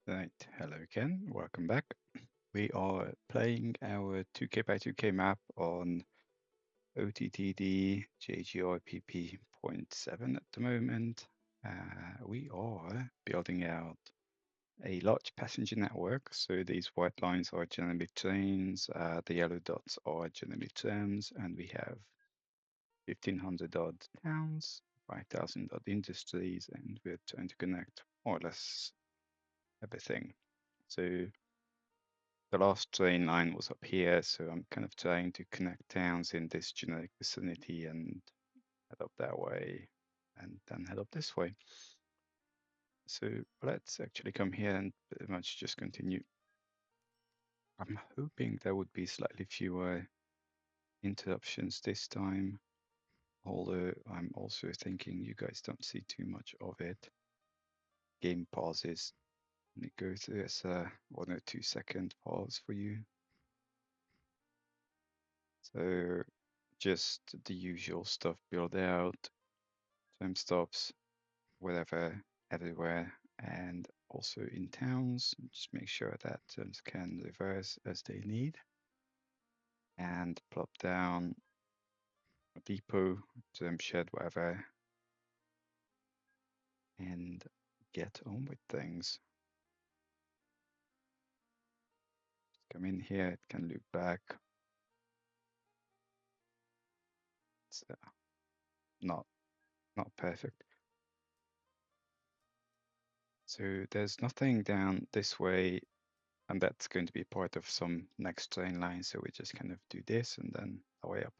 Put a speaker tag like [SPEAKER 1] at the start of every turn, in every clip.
[SPEAKER 1] Right, hello again, welcome back. We are playing our 2K by 2K map on OTTD JGRPP .7 at the moment. We are building out a large passenger network, so these white lines are generally trains, the yellow dots are generally trams, and we have 1,500 odd towns, 5,000 odd industries, and we're trying to connect more or less everything. So the last train line was up here, so I'm kind of trying to connect towns in this generic vicinity and head up that way and then head up this way. So let's actually come here and pretty much just continue. I'm hoping there would be slightly fewer interruptions this time, although I'm also thinking you guys don't see too much of it. Game pauses, and it goes as a 1 or 2 second pause for you. So just the usual stuff, build out, time stops, wherever, everywhere, and also in towns. Just make sure that terms can reverse as they need. And plop down a depot, term shed, whatever, and get on with things. Come in here, it can loop back. It's not perfect. So there's nothing down this way, and that's going to be part of some next train line. So we just kind of do this and then our way up.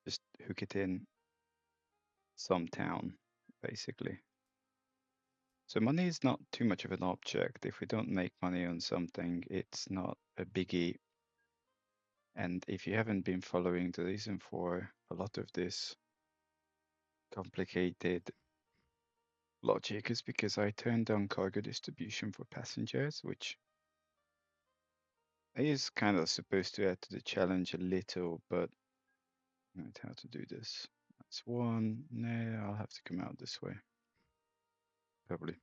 [SPEAKER 1] Just hook it in some town, basically. So money is not too much of an object. If we don't make money on something, it's not a biggie. And if you haven't been following, the reason for a lot of this complicated logic is because I turned down cargo distribution for passengers, which is kind of supposed to add to the challenge a little, but I don't know how to do this. That's one. No, I'll have to come out this way. Probably.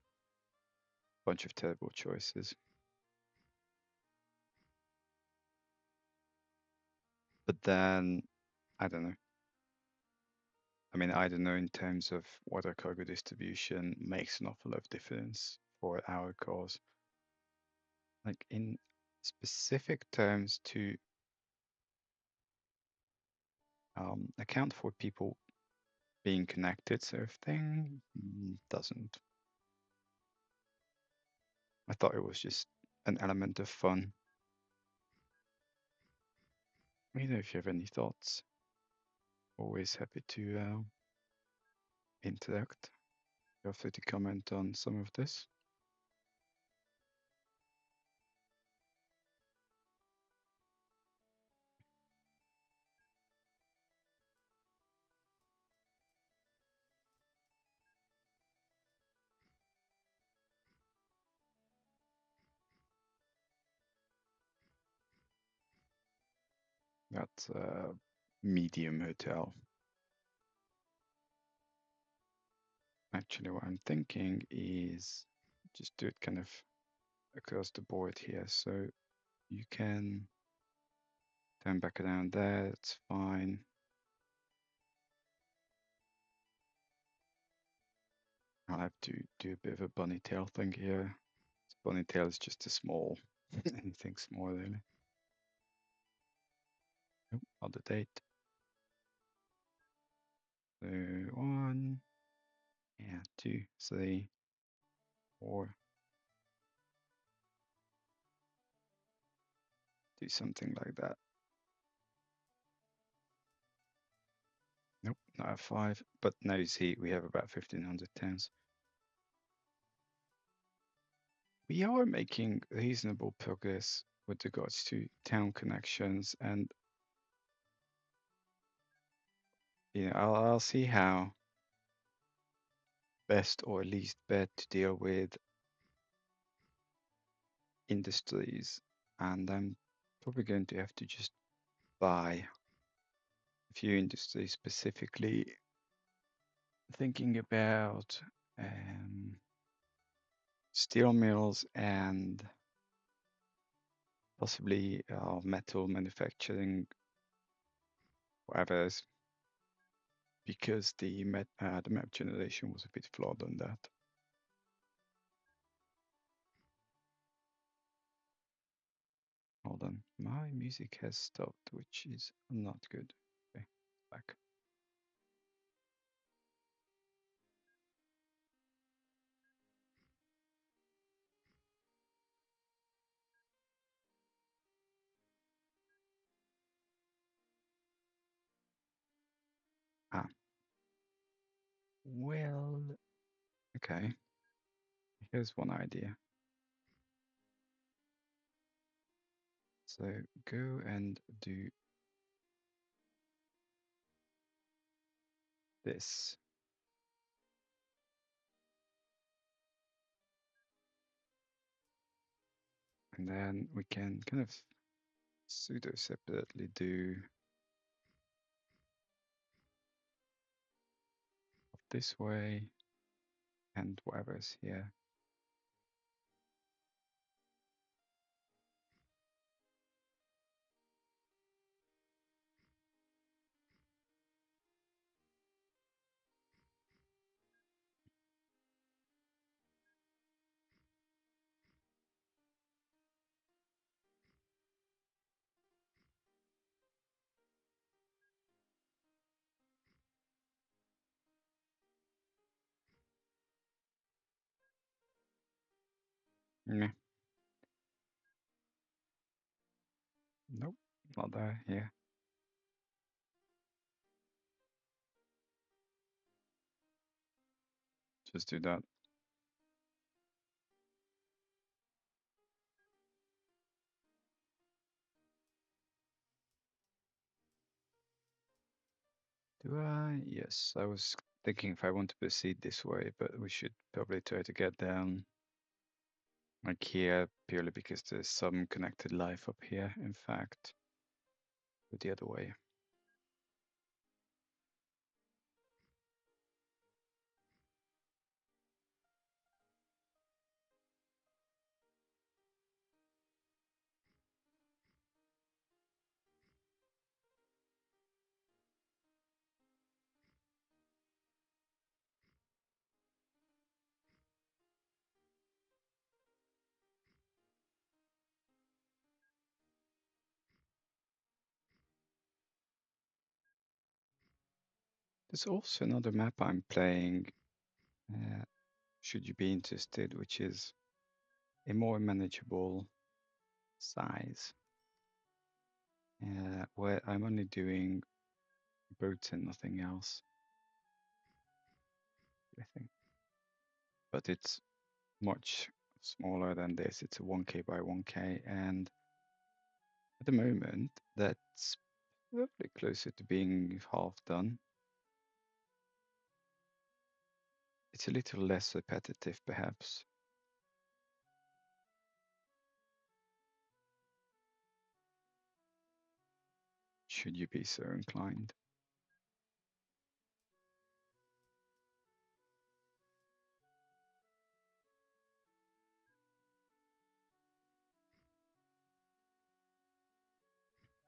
[SPEAKER 1] Bunch of terrible choices. But then, I don't know. I mean, I don't know in terms of water cargo distribution makes an awful lot of difference for our cause. Like in specific terms to account for people being connected sort of thing, doesn't. I thought it was just an element of fun. You know, if you have any thoughts, always happy to interact. Feel free to comment on some of this. That's a medium hotel. Actually, what I'm thinking is just do it kind of across the board here. So you can turn back around there, it's fine. I'll have to do a bit of a bunny tail thing here. Bunny tail is just a small, anything small really. Oh, not the date. So 1, yeah, 2, 3, 4. Do something like that. Nope, not a 5. But now you see we have about 1,500 towns. We are making reasonable progress with regards to town connections, and you know, I'll see how best or least bet to deal with industries, and I'm probably going to have to just buy a few industries, specifically thinking about steel mills and possibly metal manufacturing, whatever, because the map generation was a bit flawed on that. Hold on, my music has stopped, which is not good. Okay, back. Ah, well, okay. Here's one idea. So go and do this. And then we can kind of pseudo separately do this way and whatever's here. Yeah. Nope, not there. Yeah, just do that. Do I? Yes, I was thinking if I want to proceed this way, but we should probably try to get down like here purely because there's some connected life up here, in fact, but the other way. There's also another map I'm playing, should you be interested, which is a more manageable size, where I'm only doing boats and nothing else, I think. But it's much smaller than this. It's a 1K by 1K, and at the moment, that's probably closer to being half done. It's a little less repetitive, perhaps. Should you be so inclined.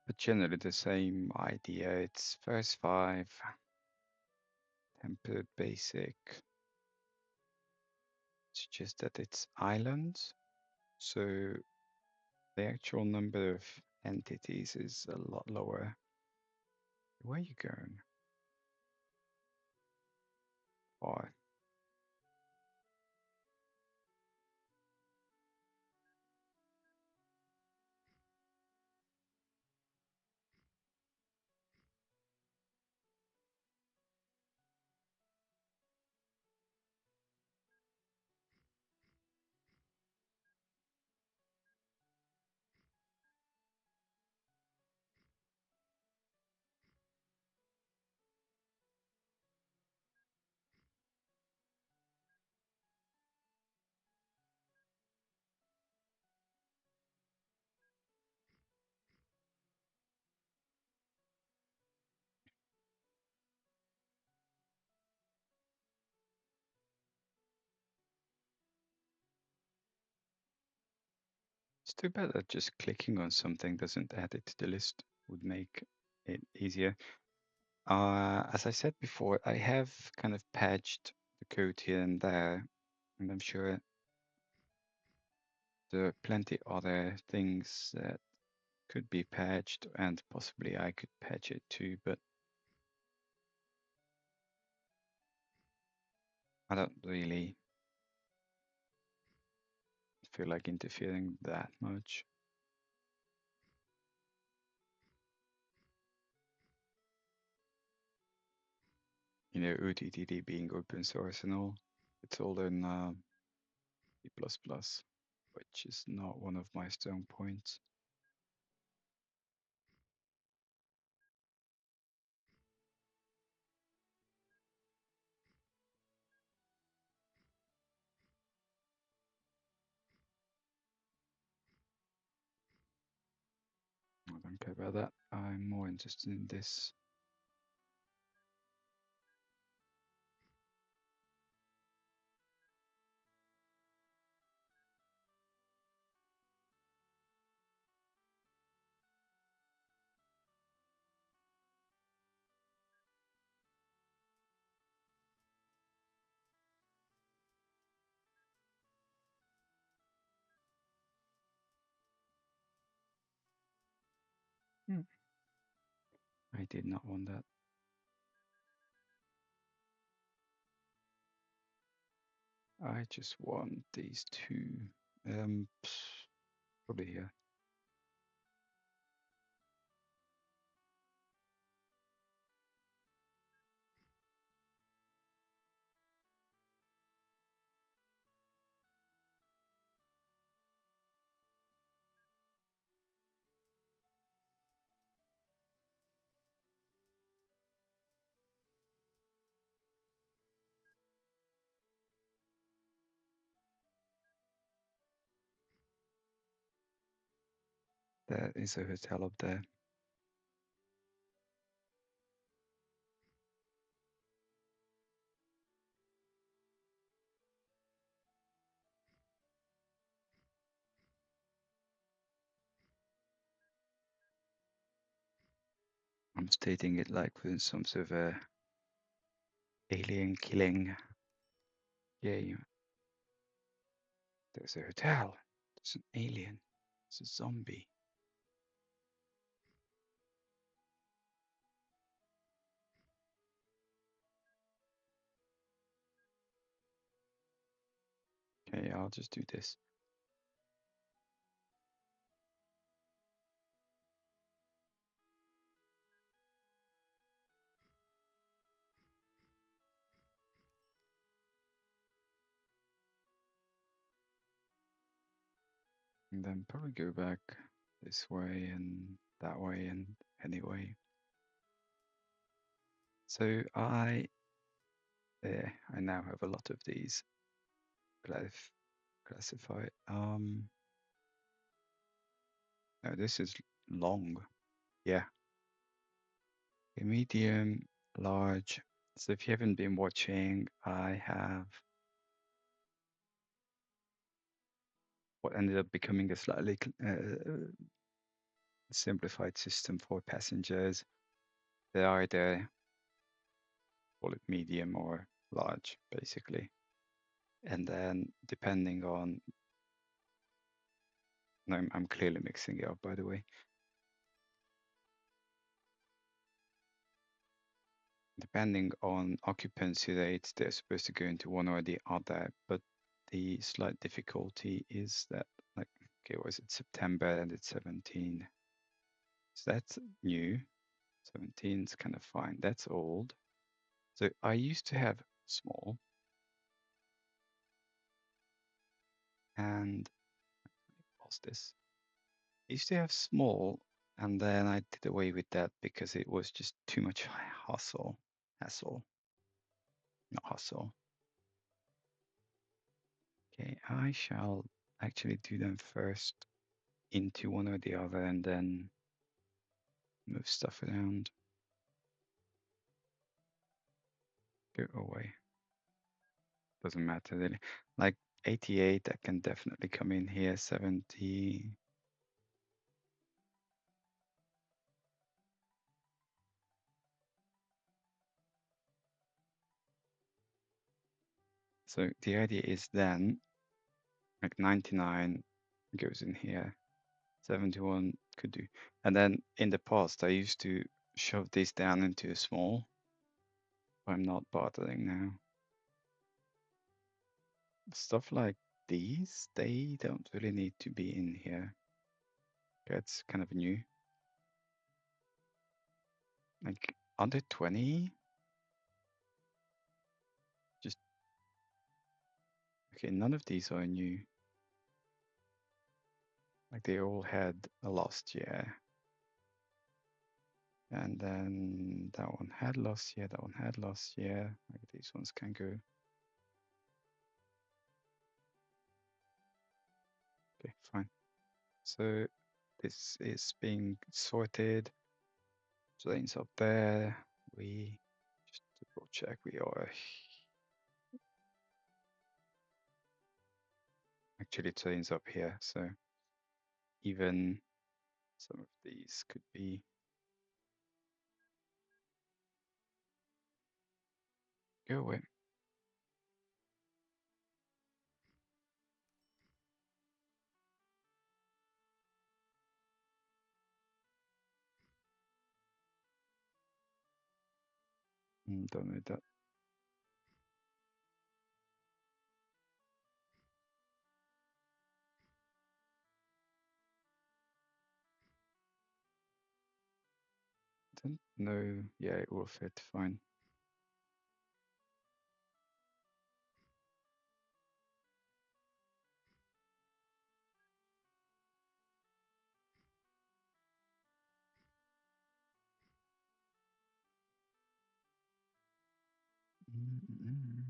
[SPEAKER 1] But generally the same idea. It's first 5, tempered basic. It's just that it's islands, so the actual number of entities is a lot lower. Where are you going? Far. It's too bad that just clicking on something doesn't add it to the list, would make it easier. As I said before, I have kind of patched the code here and there, and I'm sure there are plenty other things that could be patched, and possibly I could patch it too, but I don't really feel like interfering that much. You know, OTTD being open source and all, it's all in C++, which is not one of my strong points. I don't care about that. I'm more interested in this. Hmm. I did not want that. I just want these two. Probably here. There is a hotel up there. I'm stating it like with some sort of a alien killing game. There's a hotel. There's an alien. It's a zombie. Okay, I'll just do this. And then probably go back this way and that way and anyway. So I now have a lot of these classified. No, this is long. Yeah. A medium, large. So if you haven't been watching, I have what ended up becoming a slightly simplified system for passengers. They're either call it medium or large, basically. And then depending on, no, I'm clearly mixing it up, by the way. Depending on occupancy rates, they're supposed to go into one or the other, but the slight difficulty is that, like, okay, was it September and it's 17? So that's new. 17 is kind of fine. That's old. So I used to have small, and what's this? I used to have small, and then I did away with that because it was just too much hassle. Not hustle. Okay, I shall actually do them first into one or the other and then move stuff around. Go away. Doesn't matter really. Like 88, that can definitely come in here. 70. So the idea is then like 99 goes in here. 71 could do. And then in the past, I used to shove this down into a small. I'm not bothering now. Stuff like these, they don't really need to be in here. That's kind of new. Like under 20, just okay. None of these are new. Like they all had a last year, and then that one had last year. That one had last year. Like these ones can go. Okay, fine. So this is being sorted. Lanes up there. We just double check. We are actually lanes up here. So even some of these could be go away. Don't know that. Don't know. Yeah, it will fit fine. Mm-mm.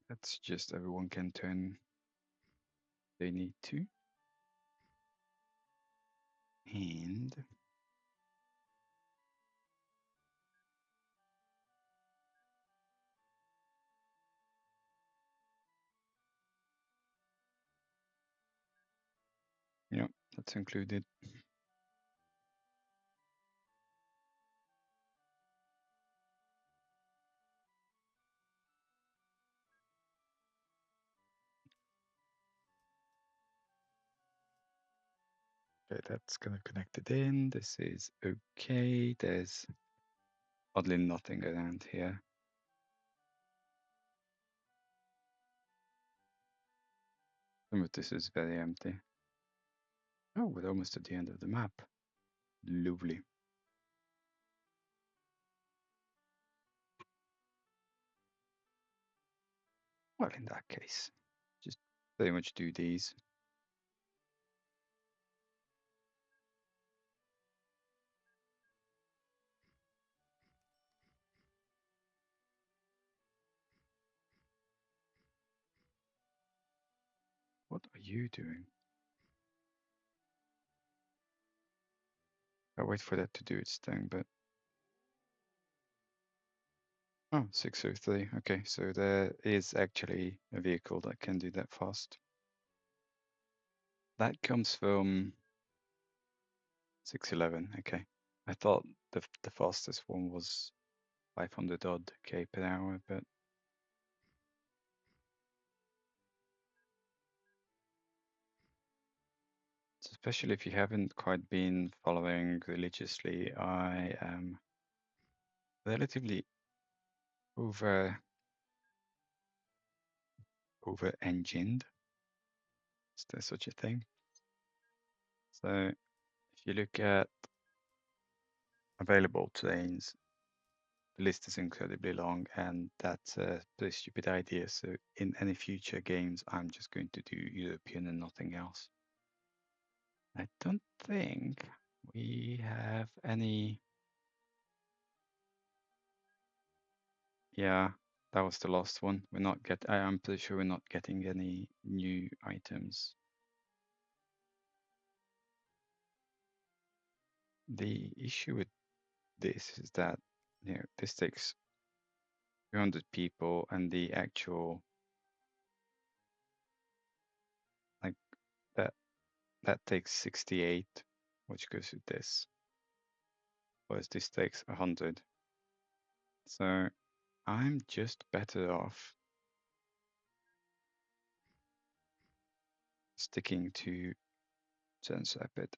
[SPEAKER 1] That's just everyone can turn they need to. And yeah, that's included. Okay, that's gonna connect it in. This is okay. There's oddly nothing around here. Some of this is very empty. Oh, we're almost at the end of the map. Lovely. Well, in that case, just pretty much do these. What are you doing? I'll wait for that to do its thing, but... Oh, 603. Okay, so there is actually a vehicle that can do that fast. That comes from 611. Okay. I thought the fastest one was 500 odd K per hour, but especially if you haven't quite been following religiously, I am relatively over engined. Is there such a thing? So if you look at available trains, the list is incredibly long, and that's a pretty stupid idea. So in any future games, I'm just going to do European and nothing else. I don't think we have any. Yeah, That was the last one. We're not get. I'm pretty sure we're not getting any new items. The issue with this is that this takes 200 people, and the actual like that takes 68, which goes with this, whereas this takes 100. So I'm just better off sticking to Sense Rapid.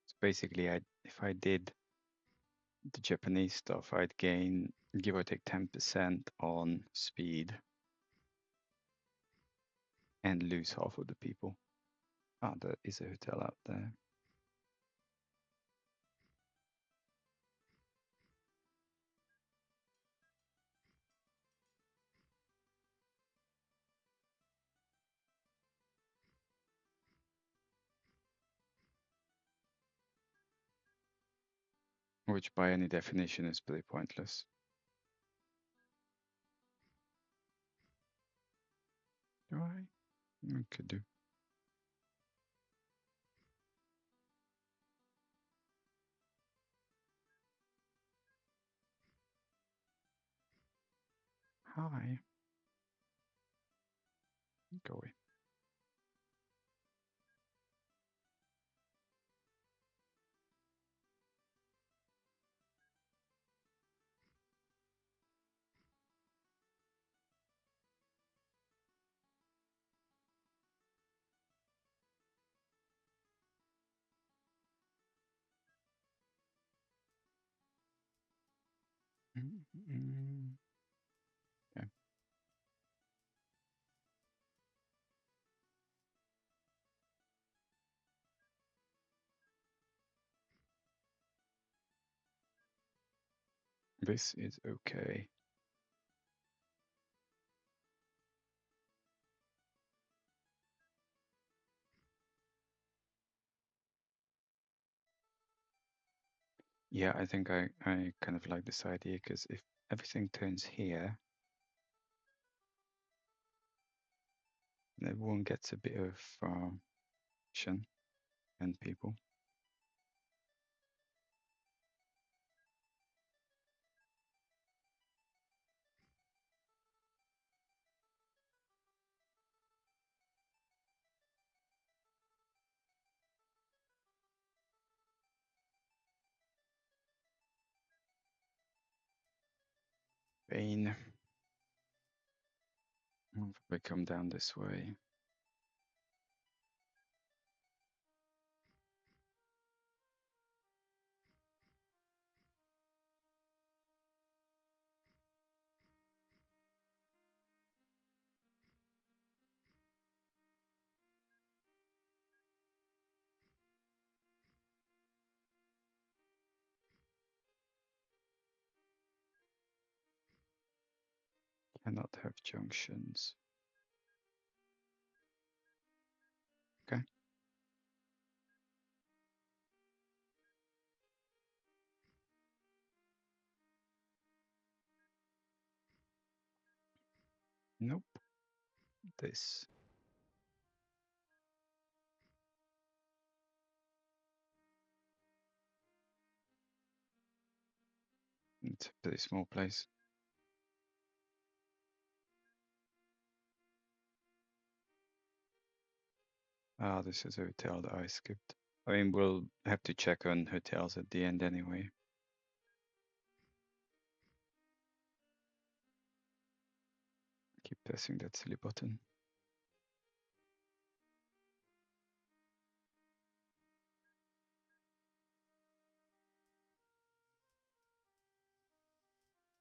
[SPEAKER 1] So basically, if I did the Japanese stuff, I'd gain, give or take, 10% on speed and lose half of the people. Ah, there is a hotel out there. Which by any definition is pretty pointless. Do I? I could do. Hi. Go away. Okay. This is okay. Yeah, I think I kind of like this idea, because if everything turns here, everyone gets a bit of action and people. Pain. I'll probably come down this way. Cannot have junctions. Okay. Nope. This. It's a pretty small place. Ah, this is a hotel that I skipped. I mean, we'll have to check on hotels at the end anyway. Keep pressing that silly button.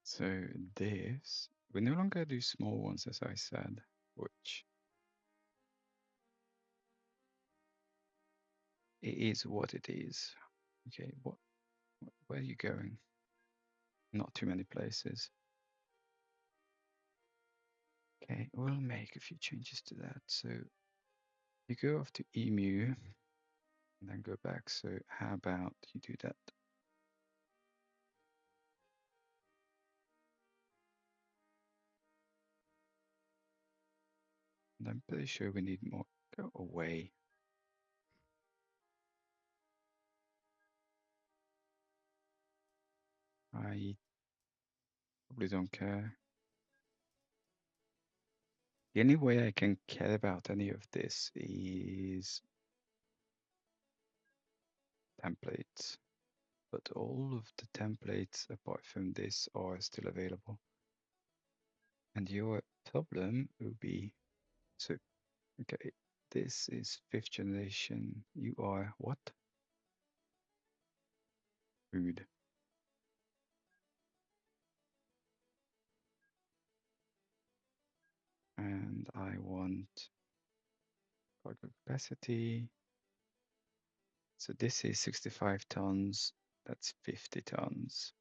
[SPEAKER 1] So this, we no longer do small ones, as I said, which it is what it is. Okay, where are you going? Not too many places. Okay, we'll make a few changes to that. So you go off to emu and then go back. So how about you do that? And I'm pretty sure we need more. Go away. I probably don't care. The only way I can care about any of this is templates. But all of the templates apart from this are still available. And your problem will be, so, okay, this is 5th generation. You are what? Rude. And I want cargo capacity. So this is 65 tons. That's 50 tons.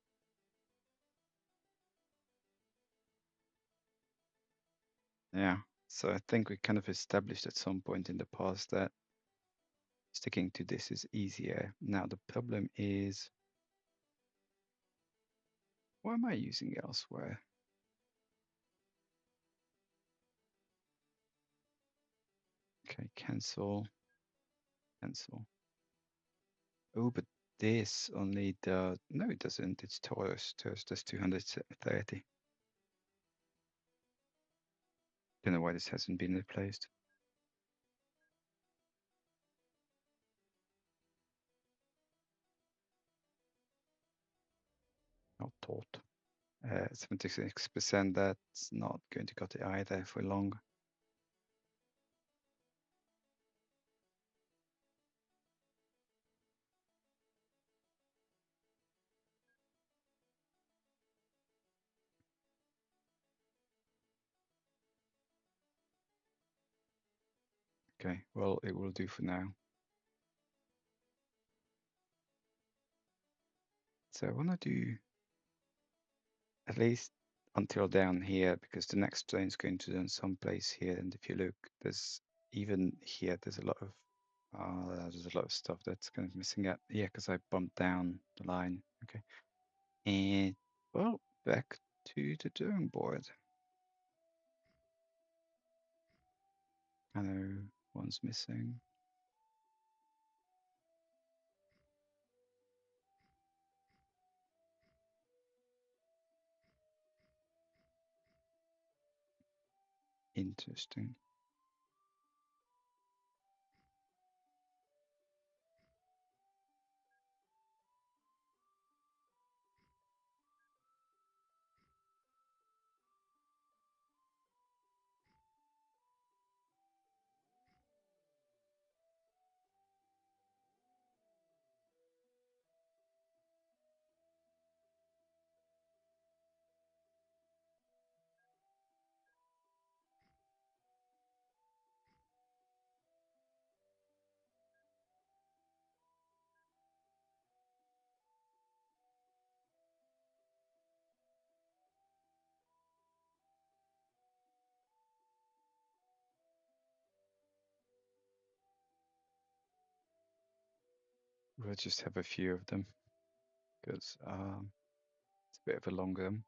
[SPEAKER 1] Yeah. So I think we kind of established at some point in the past that sticking to this is easier. Now the problem is, what am I using elsewhere? Okay, cancel, cancel. Oh, but this only does, no, it doesn't. It's Taurus. Taurus does 230. Don't know why this hasn't been replaced. Not taught. 76%, that's not going to cut it either for long. Okay, well, it will do for now. So I want to do at least until down here, because the next train is going to run someplace here. And if you look, there's even here, there's a lot of stuff that's kind of missing out. Yeah, because I bumped down the line. Okay. And well, back to the drawing board. I know one's missing. Interesting. We'll just have a few of them because it's a bit of a longer one.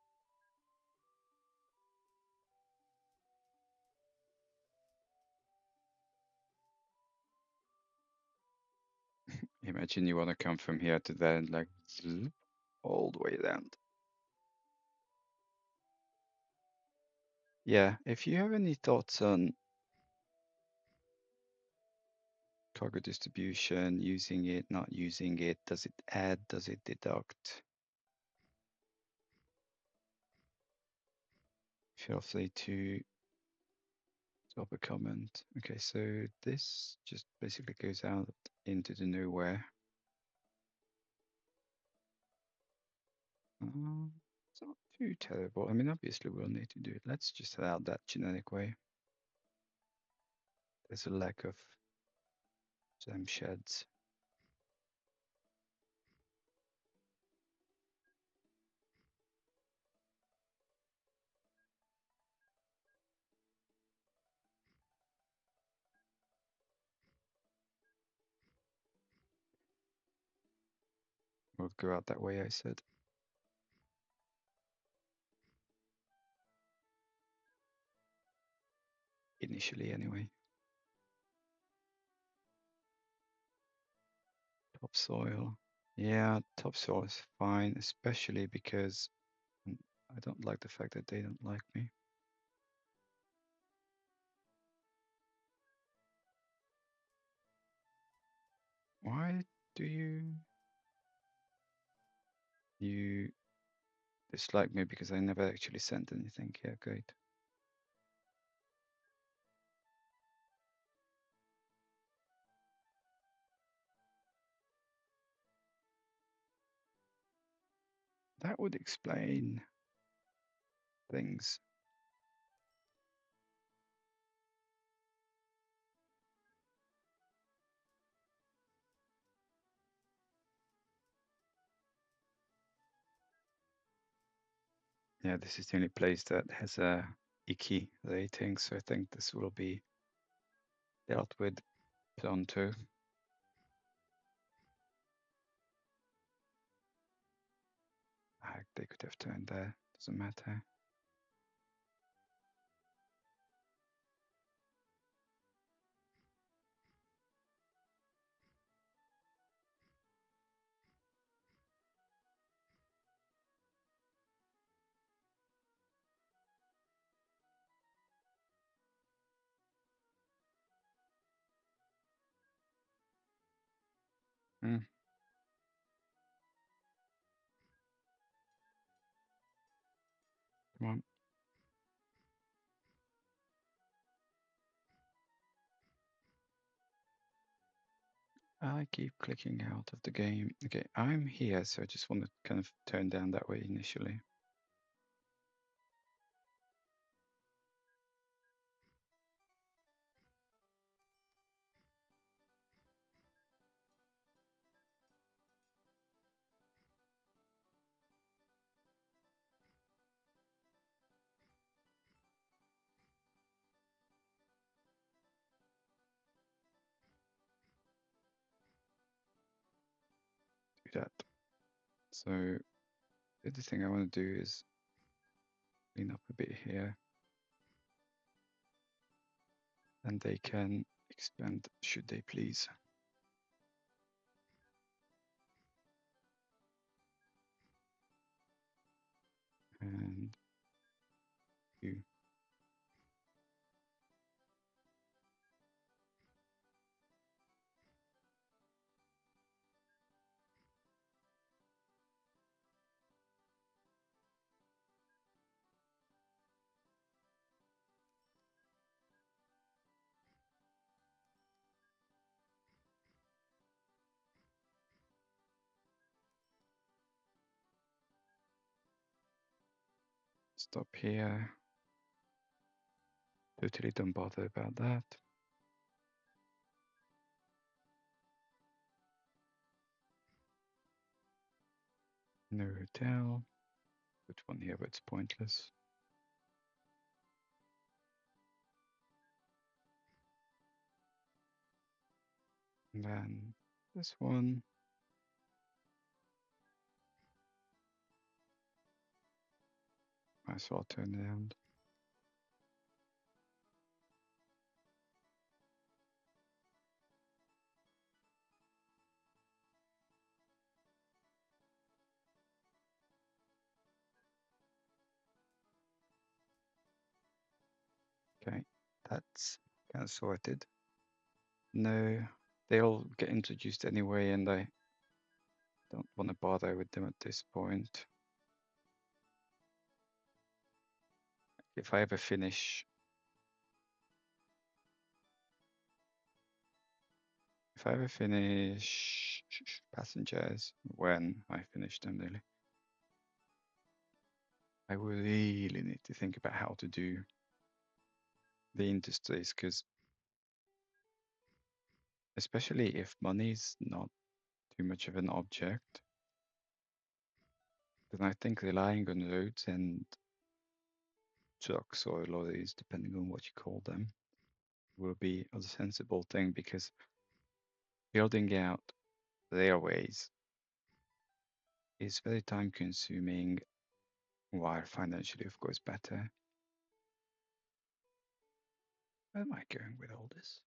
[SPEAKER 1] Imagine you want to come from here to there and like zoop, all the way down. Yeah, if you have any thoughts on cargo distribution, using it, not using it, does it add, does it deduct? Feel free to drop a comment. Okay, so this just basically goes out into the nowhere. It's not too terrible. I mean, obviously we'll need to do it. Let's just allow that genetic way. There's a lack of gem sheds. We'll go out that way, I said. initially anyway. Topsoil. Yeah, topsoil is fine, especially because I don't like the fact that they don't like me. Why do you dislike me? Because I never actually sent anything. Yeah, great. That would explain things. Yeah, this is the only place that has a icky rating, so I think this will be dealt with pronto. They could have turned there, doesn't matter. Hmm. Come on. I keep clicking out of the game. Okay, I'm here, so I just want to kind of turn down that way initially. Do that. So the other thing I want to do is clean up a bit here. And they can expand should they please. And you. Stop here. Totally don't bother about that. No hotel. Put one here, but it's pointless. And then this one. Might as well turn around. Okay, that's kind of sorted. No, they'll get introduced anyway, and I don't want to bother with them at this point. If I ever finish passengers, when I finish them really, I will really need to think about how to do the industries, because especially if money is not too much of an object, then I think relying on roads and trucks or lorries, depending on what you call them, will be a sensible thing, because building out railways is very time consuming, while financially, of course, better. Where am I going with all this?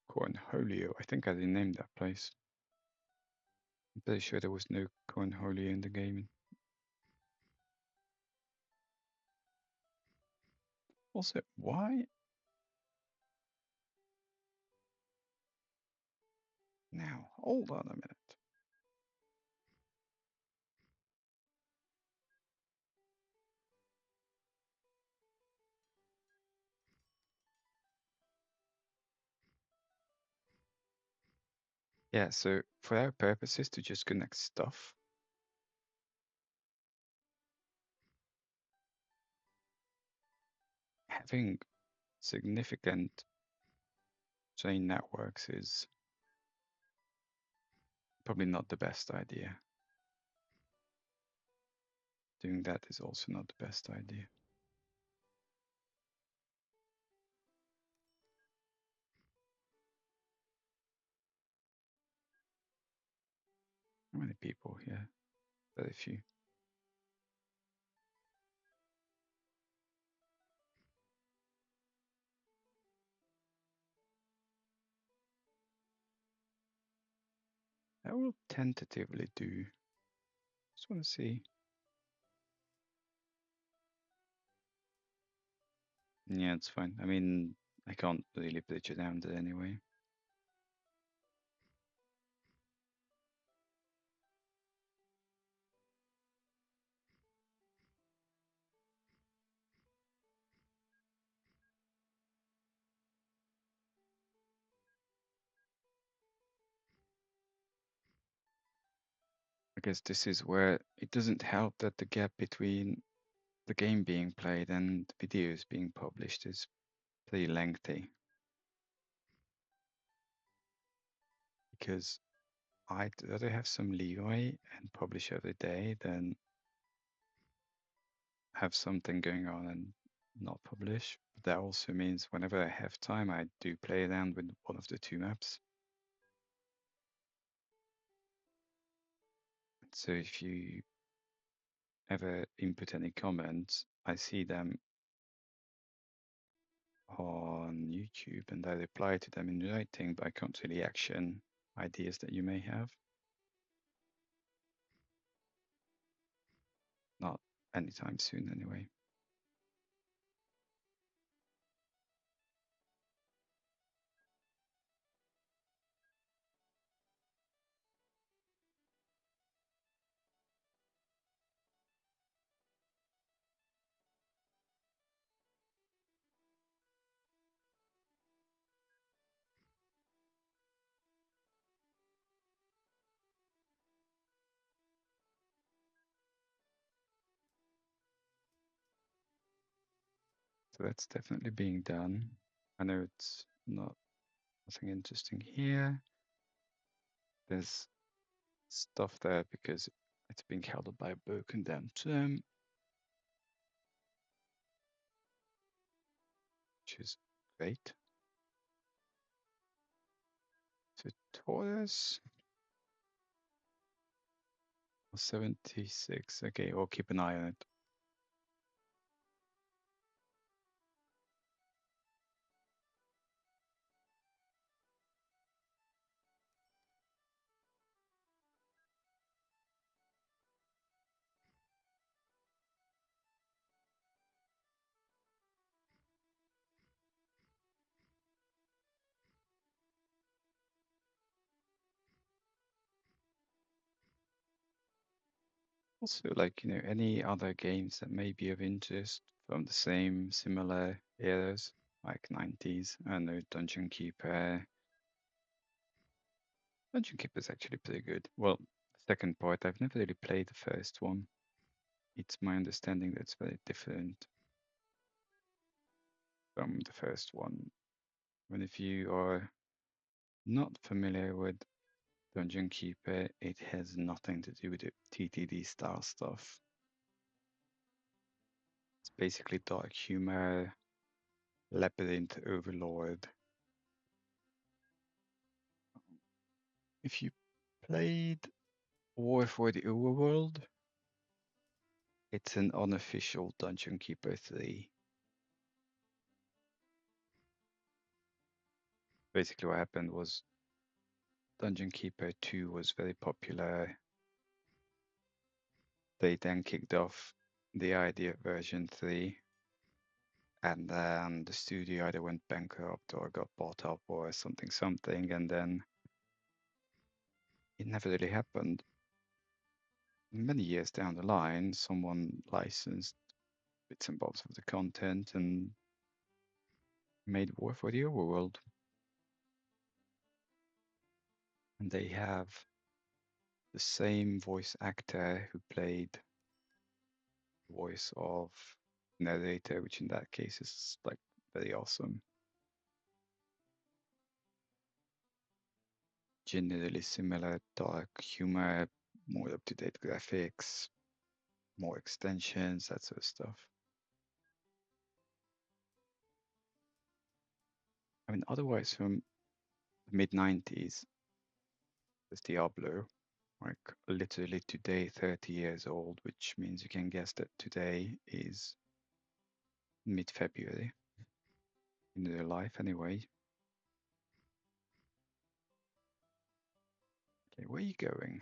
[SPEAKER 1] Cornholio. I think I renamed that place. I'm pretty sure there was no Cornholio in the game. Also, why? Now, hold on a minute. Yeah, so for our purposes to just connect stuff, having significant chain networks is probably not the best idea. Doing that is also not the best idea. How many people here? Very few. I will tentatively do. Just want to see. Yeah, it's fine. I mean, I can't really bridge around it anyway. I guess this is where it doesn't help that the gap between the game being played and videos being published is pretty lengthy. Because I'd rather have some leeway and publish every day than have something going on and not publish. But that also means whenever I have time, I do play around with one of the two maps. So if you ever input any comments, I see them on YouTube and I reply to them in writing, but I can't really action ideas that you may have. Not anytime soon, anyway. So that's definitely being done. I know it's nothing interesting here. There's stuff there because it's being held up by a broken down term, which is great. So Taurus 76. Okay, we'll keep an eye on it. Also, like, any other games that may be of interest from the same similar eras, like 90s. I know Dungeon Keeper. Dungeon Keeper is actually pretty good. Well, the second part, I've never really played the first one. It's my understanding that it's very different from the first one. And if you are not familiar with Dungeon Keeper, it has nothing to do with the TTD style stuff. It's basically dark humor, labyrinth overlord. If you played War for the Overworld, it's an unofficial Dungeon Keeper 3. Basically, what happened was Dungeon Keeper 2 was very popular. They then kicked off the idea of version 3, and then the studio either went bankrupt or got bought up or something, and then it never really happened. Many years down the line, someone licensed bits and bobs of the content and made War for the Overworld. And they have the same voice actor who played the voice of narrator, which in that case is like very awesome. Generally similar dark humor, more up-to-date graphics, more extensions, that sort of stuff. I mean, otherwise from the mid-90s, there's Diablo, like literally today 30 years old, which means you can guess that today is mid-February in real life anyway. Okay, where are you going?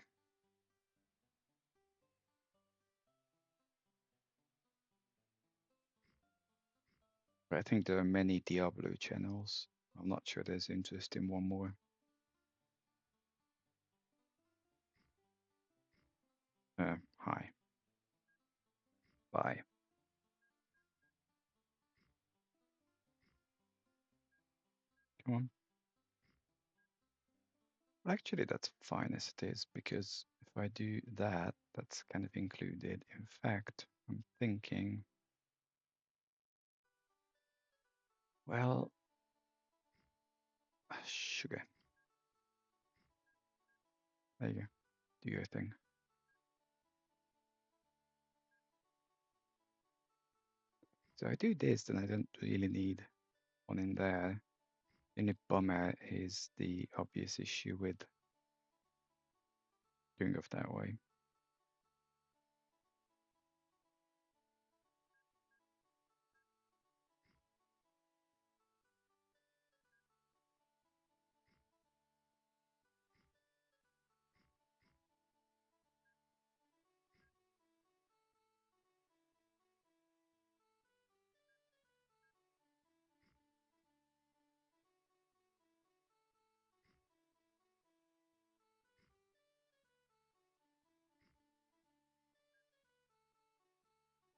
[SPEAKER 1] But I think there are many Diablo channels. I'm not sure there's interest in one more. Hi. Bye. Come on. Actually, that's fine as it is, because if I do that, that's kind of included. In fact, I'm thinking, well, sugar. There you go. Do your thing. So I do this, then I don't really need one in there. The only bummer is the obvious issue with doing it that way.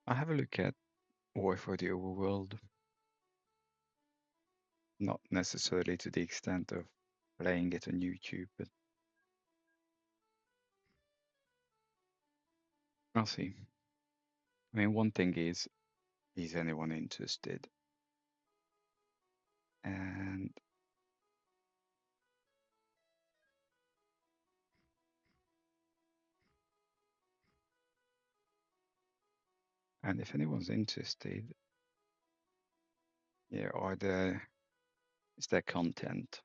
[SPEAKER 1] I have a look at War for the Overworld, not necessarily to the extent of playing it on YouTube, but I'll see. I mean, one thing is anyone interested? And if anyone's interested, yeah, is there content?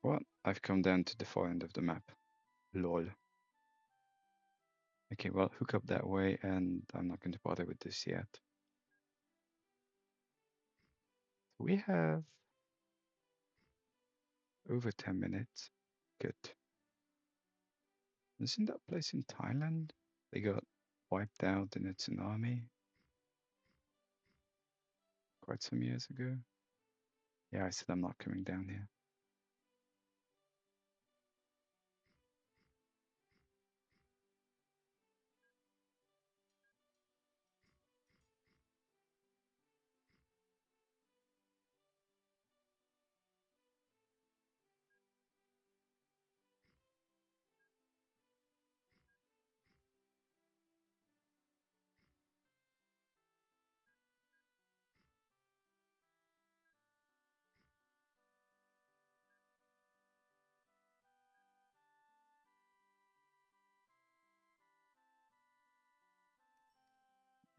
[SPEAKER 1] Well, I've come down to the far end of the map. Lol. Okay, well, hook up that way, and I'm not going to bother with this yet. We have over 10 minutes. Good. Isn't that place in Thailand? They got wiped out in a tsunami quite some years ago. Yeah, I said I'm not coming down here.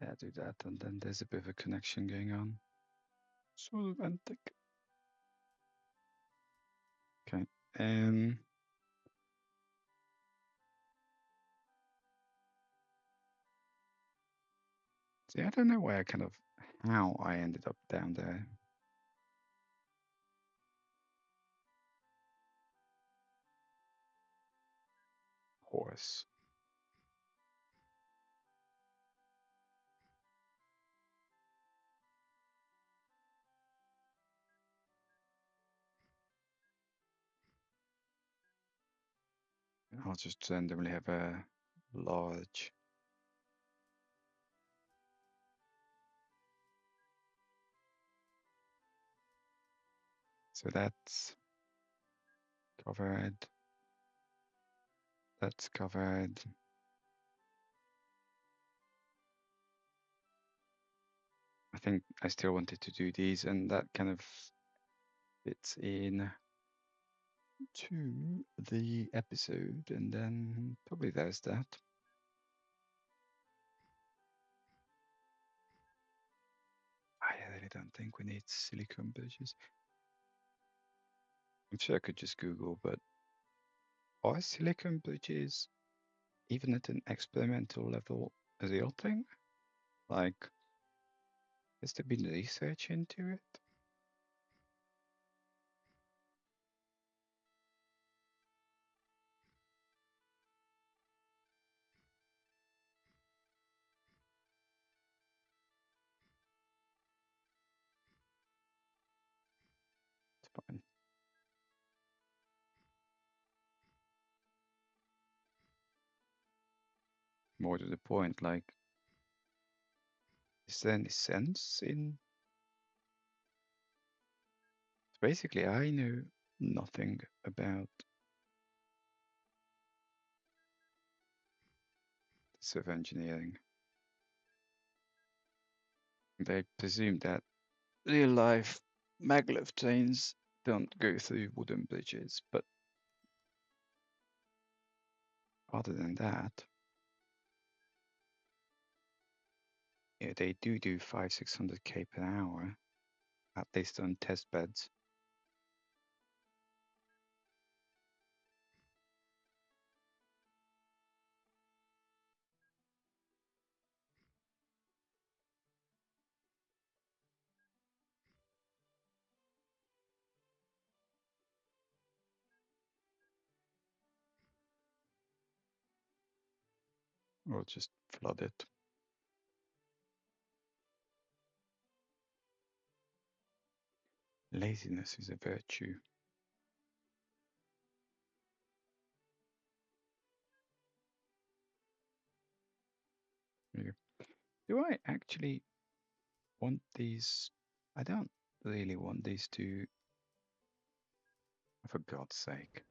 [SPEAKER 1] Yeah, do that, and then there's a bit of a connection going on. So romantic. See, I don't know where how I ended up down there. Horse. I'll just randomly have a large. So that's covered. That's covered. I think I still wanted to do these, and that kind of fits in to the episode, and then probably there's that. I really don't think we need silicone bridges. I'm sure I could just Google, but are silicone bridges, even at an experimental level, a real thing? Like, has there been research into it? It's fine. More to the point, like, is there any sense in? Basically, I know nothing about civil engineering. They presume that real life maglev trains don't go through wooden bridges, but other than that, yeah, they do 500-600 per hour, at least on test beds. Or just flood it. Laziness is a virtue. Do I actually want these? I don't really want these to, for God's sake.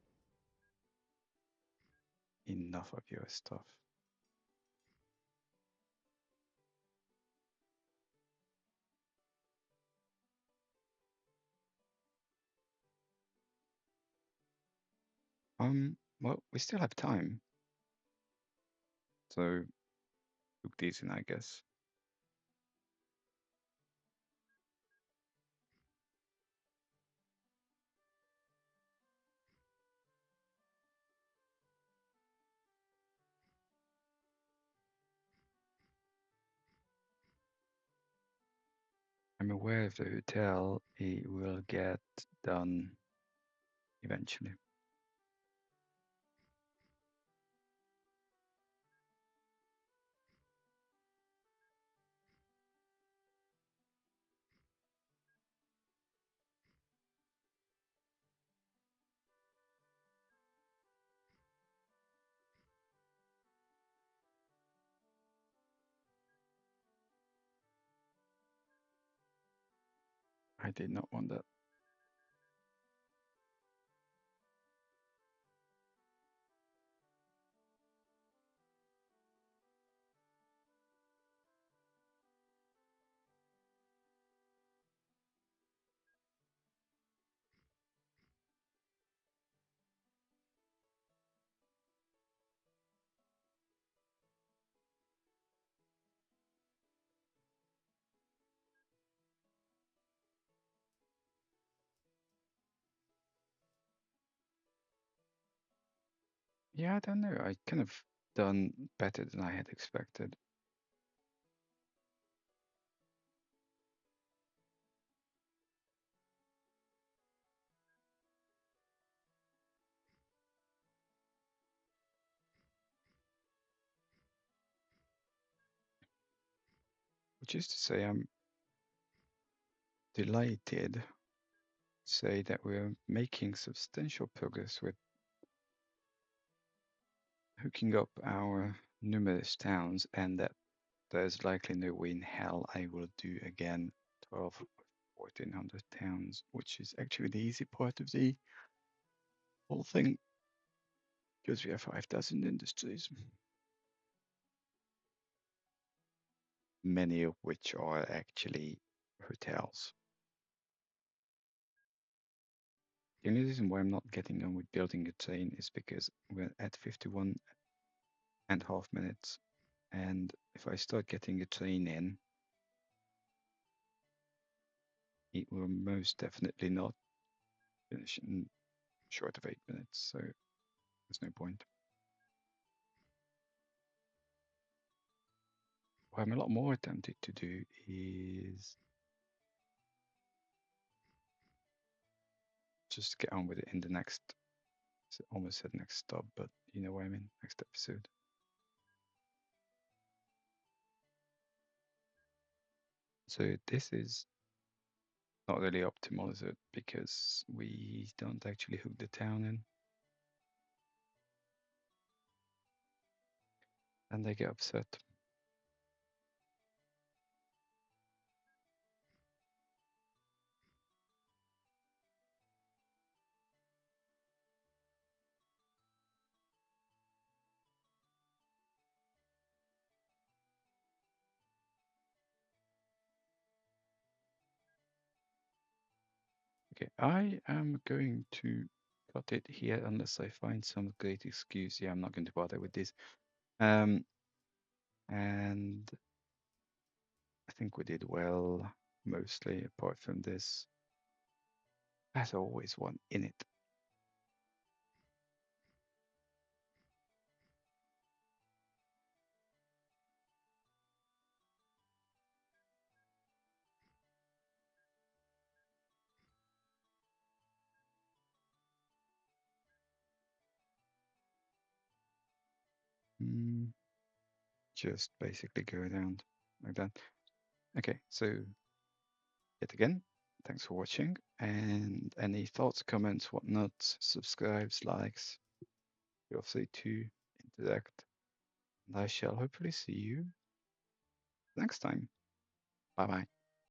[SPEAKER 1] Enough of your stuff. Well, we still have time. So, book these in, I guess. I'm aware of the hotel. It will get done eventually. I did not want that. Yeah, I don't know. I kind of done better than I had expected. Which is to say, I'm delighted to say that we're making substantial progress with hooking up our numerous towns, and that there's likely no way in hell I will do again 12 or 1400 towns, which is actually the easy part of the whole thing, because we have 5,000 industries, many of which are actually hotels. The only reason why I'm not getting on with building a train is because we're at 51.5 minutes, and if I start getting a train in, it will most definitely not finish in short of 8 minutes, so there's no point. What I'm a lot more tempted to do is just get on with it in the next, almost said next stop, but you know what I mean, next episode. So this is not really optimal, is it? Because we don't actually hook the town in. And they get upset. Okay, I am going to cut it here unless I find some great excuse. Yeah, I'm not going to bother with this. And I think we did well, mostly, apart from this. There's always one in it. Just basically go around like that. Okay, so yet again, thanks for watching, and any thoughts, comments, whatnot, subscribes, likes, feel free to interact. And I shall hopefully see you next time. Bye bye.